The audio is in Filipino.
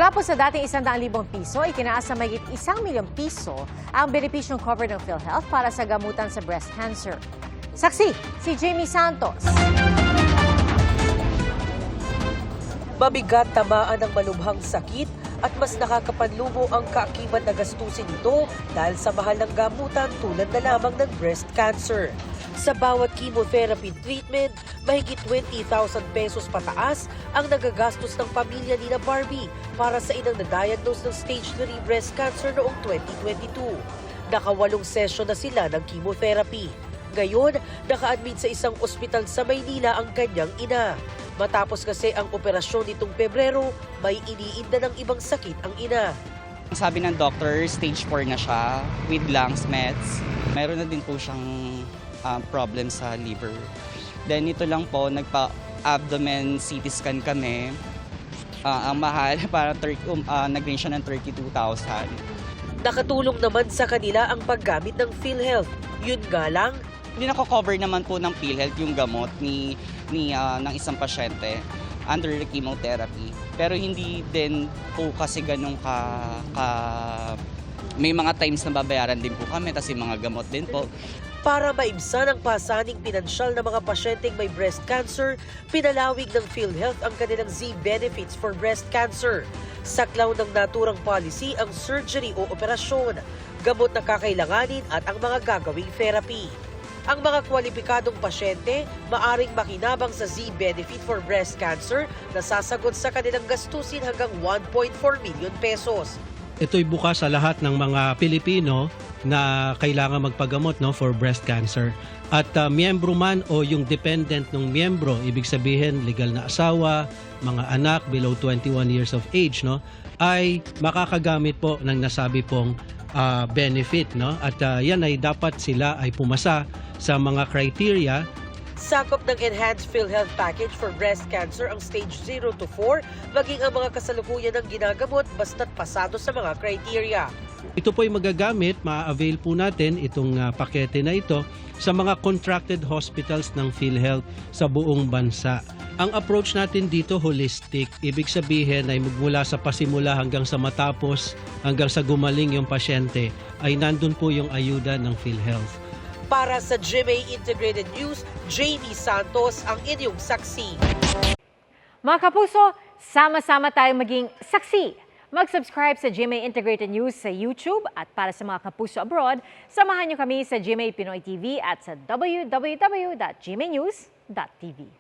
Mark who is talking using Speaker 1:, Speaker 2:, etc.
Speaker 1: Matapos sa dating 100,000 piso, itinaas sa mahigit 1 milyong piso ang benepisyong cover ng PhilHealth para sa gamutan sa breast cancer. Saksi, si Jamie Santos.
Speaker 2: Mabigat tamaan ng malubhang sakit at mas nakakapanlumo ang kaakibat na gastusin nito dahil sa mahal ng gamutan tulad na lamang ng breast cancer. Sa bawat chemotherapy treatment, mahigit 20,000 pesos pataas ang nagagastos ng pamilya ni na Barbie para sa inang na-diagnose ng stage 3 breast cancer noong 2022. Nakawalong session na sila ng chemotherapy. Ngayon, naka-admit sa isang ospital sa Maynila ang kanyang ina. Matapos kasi ang operasyon nitong Pebrero, may iniinda ng ibang sakit ang ina.
Speaker 3: Sabi ng doctor, stage 4 na siya with lungs mets. Mayroon na din po siyang problem sa liver. Then ito lang po, nagpa-abdomen CT scan kami. Ang mahal, nag-range siya ng 32,000.
Speaker 2: Nakatulong naman sa kanila ang paggamit ng PhilHealth. Yun nga lang,
Speaker 3: Hindi nako-cover naman po ng PhilHealth yung gamot ng isang pasyente under the chemotherapy. Pero hindi din po kasi ganun may mga times na babayaran din po kami, kasi mga gamot din po.
Speaker 2: para maibsan ang pasaning pinansyal ng mga pasyenteng may breast cancer, pinalawig ng PhilHealth ang kanilang Z-Benefits for Breast Cancer. Saklaw ng naturang policy ang surgery o operasyon, gamot na kakailanganin at ang mga gagawing therapy. Ang mga kwalipikadong pasyente maaring makinabang sa Z-Benefit for Breast Cancer na sasagot sa kanilang gastusin hanggang 1.4 million pesos.
Speaker 4: Ito'y bukas sa lahat ng mga Pilipino na kailangan magpagamot for breast cancer. At miyembro man o yung dependent ng miyembro, ibig sabihin legal na asawa, mga anak below 21 years of age, ay makakagamit po ng nasabi pong benefit. At yan ay dapat sila ay pumasa sa mga criteria.
Speaker 2: Sakop ng Enhanced PhilHealth Package for Breast Cancer ang stage 0 to 4, maging ang mga kasalukuyan ng ginagamot basta't pasado sa mga criteria.
Speaker 4: Ito po ay magagamit, ma-avail po natin itong pakete na ito sa mga contracted hospitals ng PhilHealth sa buong bansa. Ang approach natin dito holistic, ibig sabihin ay magmula sa pasimula hanggang sa matapos, hanggang sa gumaling yung pasyente, ay nandun po yung ayuda ng PhilHealth.
Speaker 2: Para sa GMA Integrated News, Jamie Santos ang inyong saksi.
Speaker 1: Mga kapuso, sama-sama tayong maging saksi. Mag-subscribe sa GMA Integrated News sa YouTube at para sa mga kapuso abroad, samahan niyo kami sa GMA Pinoy TV at sa www.gmanews.tv.